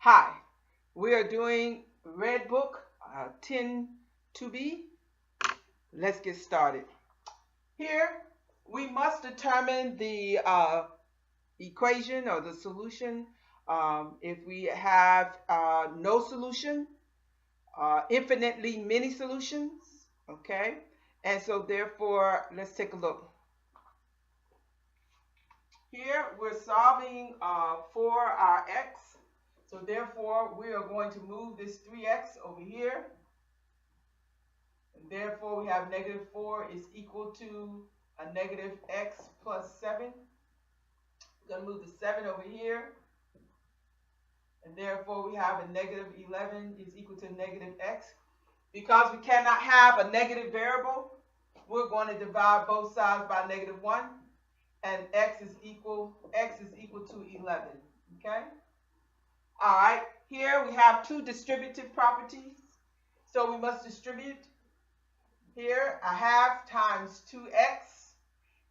Hi, we are doing Redbook 10.2b. Let's get started. Here, we must determine the equation or the solution. If we have no solution, infinitely many solutions, okay? And so therefore, let's take a look. Here, we're solving for our x. So therefore, we are going to move this 3x over here. And therefore, we have negative 4 is equal to a negative x plus 7. We're going to move the 7 over here. And therefore, we have a negative 11 is equal to negative x. Because we cannot have a negative variable, we're going to divide both sides by negative 1. And x is equal to 11. Okay? All right. Here we have two distributive properties. So we must distribute. Here, a half times 2x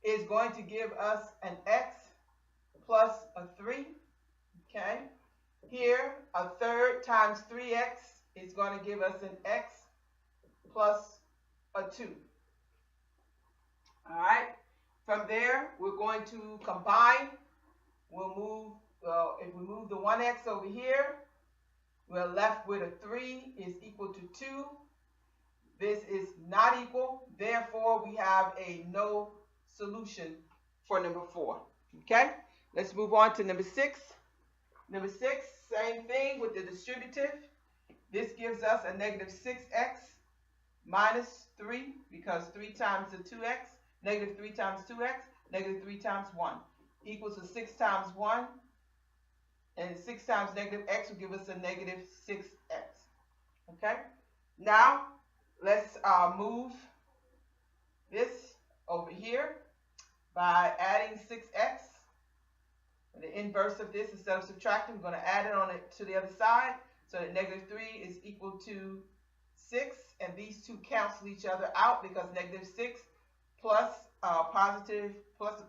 is going to give us an x plus a 3. Okay. Here, a third times 3x is going to give us an x plus a 2. All right. From there, we're going to combine. We'll move, if we move the 1x over here, we're left with a 3 is equal to 2. This is not equal. Therefore, we have a no solution for number 4. Okay? Let's move on to number 6. Number 6, same thing with the distributive. This gives us a negative 6x minus 3 because 3 times the 2x, negative 3 times 2x, negative 3 times 1 equals to 6 times 1. And 6 times negative x will give us a negative 6x. Okay? Now, let's move this over here by adding 6x. The inverse of this, instead of subtracting, we're going to add it on it to the other side. So that negative 3 is equal to 6. And these two cancel each other out because negative 6 plus the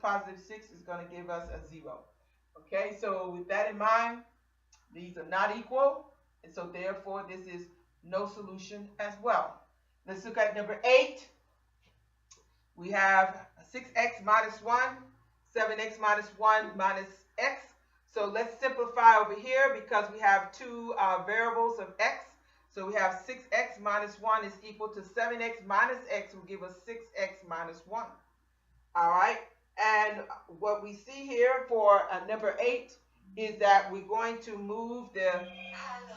positive 6 is going to give us a 0. Okay, so with that in mind, these are not equal. And so therefore, this is no solution as well. Let's look at number 8. We have 6x minus 1, 7x minus 1 minus x. So let's simplify over here because we have two variables of x. So we have 6x minus 1 is equal to 7x minus x will give us 6x minus 1. All right. And what we see here for number 8 is that we're going to move the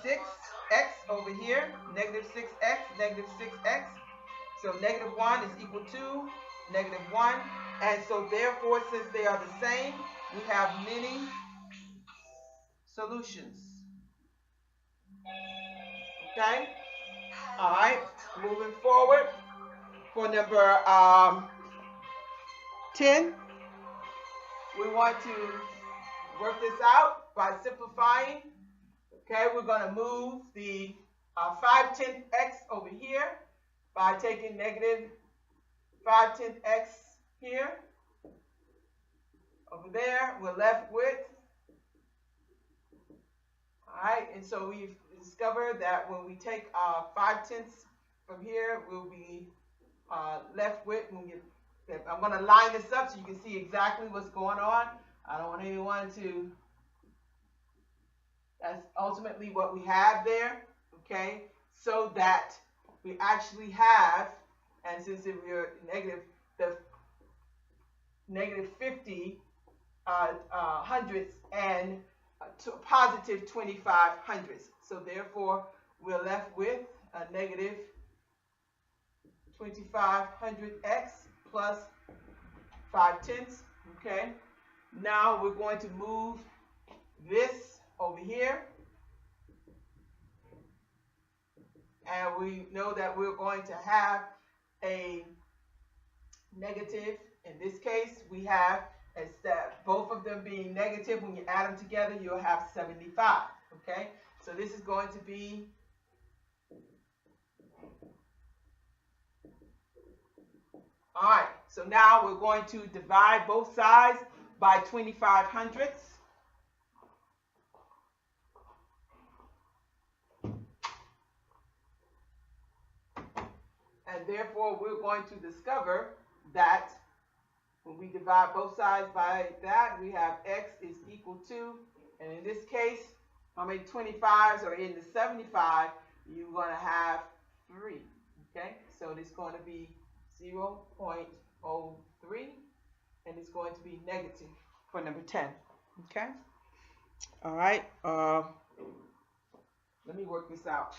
6x over here, negative 6x, negative 6x. So negative 1 is equal to negative 1. And so therefore, since they are the same, we have many solutions. Okay? All right. Moving forward for number 10. We want to work this out by simplifying. Okay, we're going to move the 5/10x over here by taking negative 5/10x here. Over there, we're left with. All right, and so we've discovered that when we take 5/10 from here, we'll be left with. I'm going to line this up so you can see exactly what's going on. I don't want anyone to. That's ultimately what we have there, okay? So that we actually have, and since we're negative 50 hundredths and positive 25 hundredths. So therefore, we're left with a negative 2500x plus 5/10. Okay. Now we're going to move this over here. And we know that we're going to have a negative. In this case, we have, instead both of them being negative, when you add them together, you'll have 75. Okay. So this is going to be all right, so now we're going to divide both sides by 25 hundredths. and therefore we're going to discover that when we divide both sides by that, we have x is equal to, and in this case, how many 25s are in the 75? You're going to have 3. Okay, so it's going to be 0.03, and it's going to be negative for number 10. Okay, all right. Let me work this out.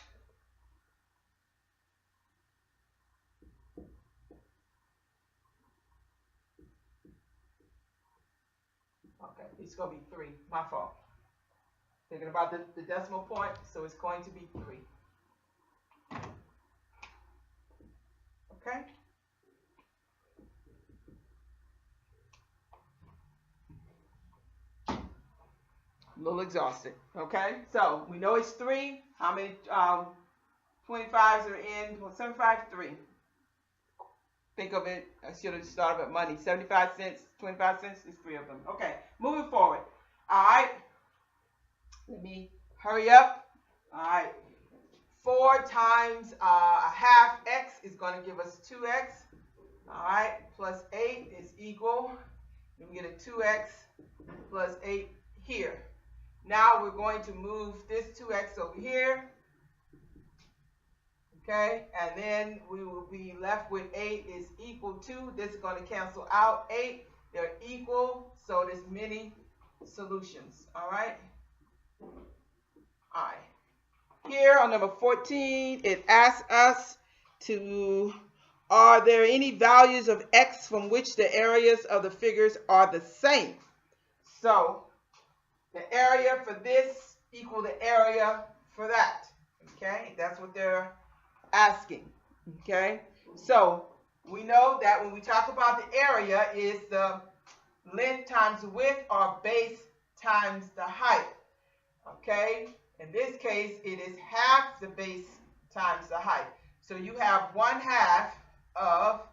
Okay, it's going to be 3. My fault. Thinking about the decimal point, so it's going to be 3. Okay? A little exhausted. Okay? So we know it's 3. How many 25s are in? Well, 75, 3. Think of it, I should have started with money. 75 cents, 25 cents is 3 of them. Okay, moving forward. All right. Let me hurry up. All right. 4 times a half x is going to give us 2x. All right. Plus 8 is equal. We get a 2x plus 8 here. Now we're going to move this 2x over here. Okay, and then we will be left with 8 is equal to, this is going to cancel out 8, they're equal, so there's many solutions, all right? All right, here on number 14, it asks us to, are there any values of x from which the areas of the figures are the same? So, the area for this equal the area for that, okay? That's what they're asking. Okay, so we know that when we talk about the area is the length times the width or base times the height. Okay, in this case it is half the base times the height. So you have 1/2 of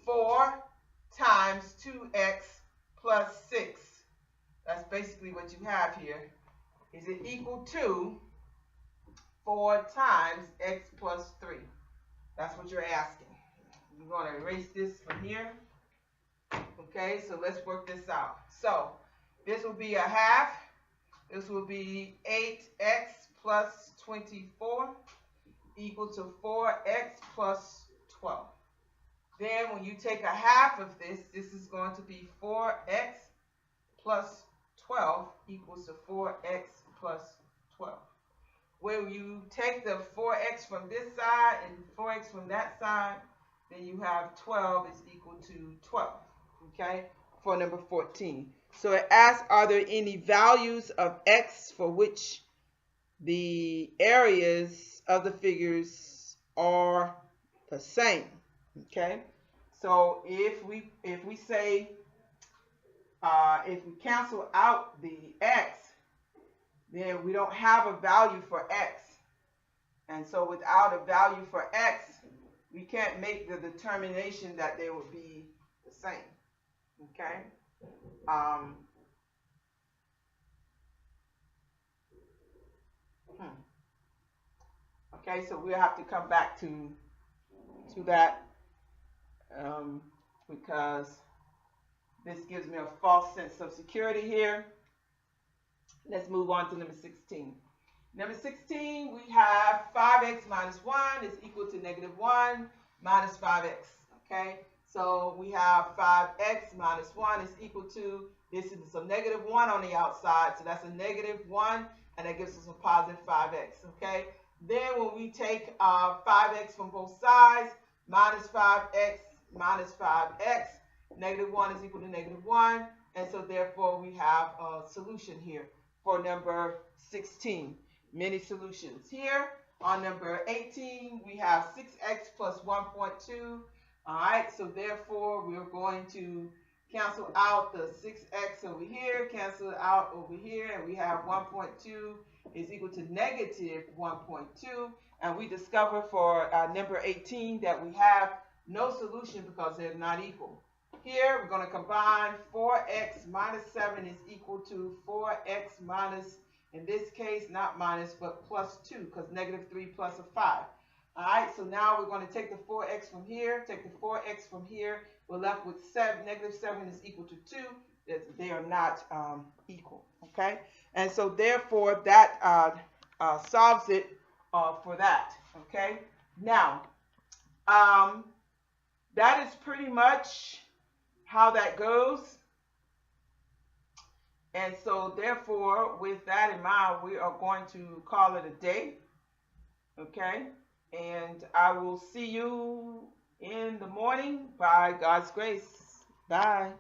4 times 2x plus 6. That's basically what you have here. Is it equal to 4 times x plus 3. That's what you're asking. We're going to erase this from here. Okay, so let's work this out. So this will be 1/2. This will be 8x plus 24 equal to 4x plus 12. Then when you take 1/2 of this, this is going to be 4x plus 12 equals to 4x plus 12. When you take the 4x from this side and 4x from that side, then you have 12 is equal to 12, okay, for number 14. So it asks, are there any values of x for which the areas of the figures are the same, okay? So if we say, if we cancel out the x, then we don't have a value for x. And so without a value for x, we can't make the determination that they would be the same. Okay? Okay, so we'll have to come back to that because this gives me a false sense of security here. Let's move on to number 16. Number 16, we have 5x minus 1 is equal to -1 minus 5x. Okay, so we have 5x minus 1 is equal to, this is a -1 on the outside, so that's a -1, and that gives us a positive 5x. Okay, then when we take 5x from both sides, minus 5x minus 5x, -1 is equal to -1, and so therefore we have a solution here for number 16. Many solutions. Here on number 18, we have 6x plus 1.2. All right, so therefore we're going to cancel out the 6x over here, cancel it out over here, and we have 1.2 is equal to -1.2. And we discover for number 18 that we have no solution because they're not equal. Here we're going to combine 4x minus 7 is equal to 4x minus, in this case, not minus, but plus 2, because -3 plus a 5. All right, so now we're going to take the 4x from here, take the 4x from here. We're left with 7. Negative 7 is equal to 2. They are not equal, okay? And so therefore that solves it for that, okay? Now, that is pretty much how that goes. And so therefore, with that in mind, we are going to call it a day, okay? And I will see you in the morning by God's grace. Bye.